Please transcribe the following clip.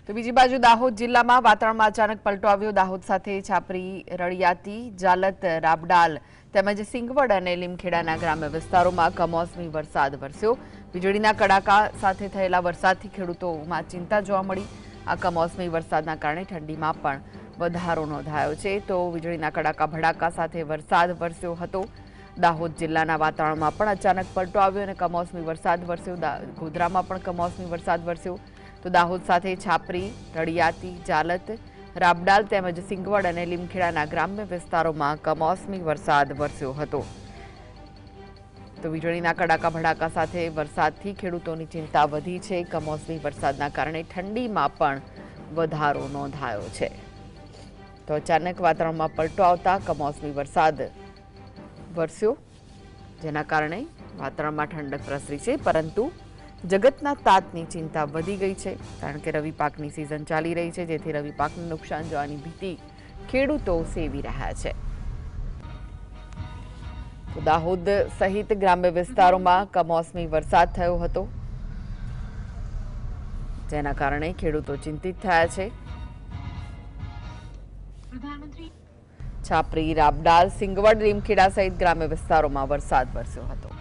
તો બીજી બાજુ દાહોદ જિલ્લામાં વાતાવરણમાં અચાનક પલટો આવ્યો। દાહોદ સાથે છાપરી, રળિયાતી, જાલત, રાબડાલ તેમજ સિંગવડ અને લીમખેડાના ગ્રામ્ય વિસ્તારોમાં કમોસમી વરસાદ વરસ્યો। વીજળીના કડાકા સાથે થયેલા વરસાદથી ખેડૂતોમાં ચિંતા જોવા મળી। આ કમોસમી વરસાદના કારણે ઠંડીમાં પણ વધારો નોંધાયો છે। તો વીજળીના કડાકા ભડાકા સાથે વરસાદ વરસ્યો હતો। દાહોદ જિલ્લાના વાતાવરણમાં પણ અચાનક પલટો આવ્યો અને કમોસમી વરસાદ વરસ્યો। ગોધરામાં પણ કમોસમી વરસાદ વરસ્યો। તો દાહોદ સાથે છાપરી, રળિયાતી, જાલત, રાબડાલ તેમજ સિંગવડ અને લીમખેડાના ગ્રામ્ય વિસ્તારોમાં કમોસમી વરસાદ વરસ્યો હતો। તો વીજળીના કડાકા ભડાકા સાથે વરસાદથી ખેડૂતોની ચિંતા વધી છે। કમોસમી વરસાદના કારણે ઠંડીમાં પણ વધારો નોંધાયો છે। તો અચાનક વાતાવરણમાં પલટો આવતા કમોસમી વરસાદ વરસ્યો, જેના કારણે વાતાવરણમાં ઠંડક પ્રસરી છે। પરંતુ જગતના તાતની ચિંતા વધી ગઈ છે, કારણ કે રવિ પાકની સિઝન ચાલી રહી છે, જેથી રવિ પાકને નુકસાન જવાની ભીતિ ખેડૂતો સેવી રહ્યા છે। તો દાહોદ સહિત ગ્રામ્ય વિસ્તારોમાં કમોસમી વરસાદ થયો હતો, જેના કારણે ખેડૂતો ચિંતિત થયા છે। છાપરી, રાબડાલ, સિંગવડ, લીમખેડા સહિત ગ્રામ્ય વિસ્તારોમાં વરસાદ વરસ્યો હતો।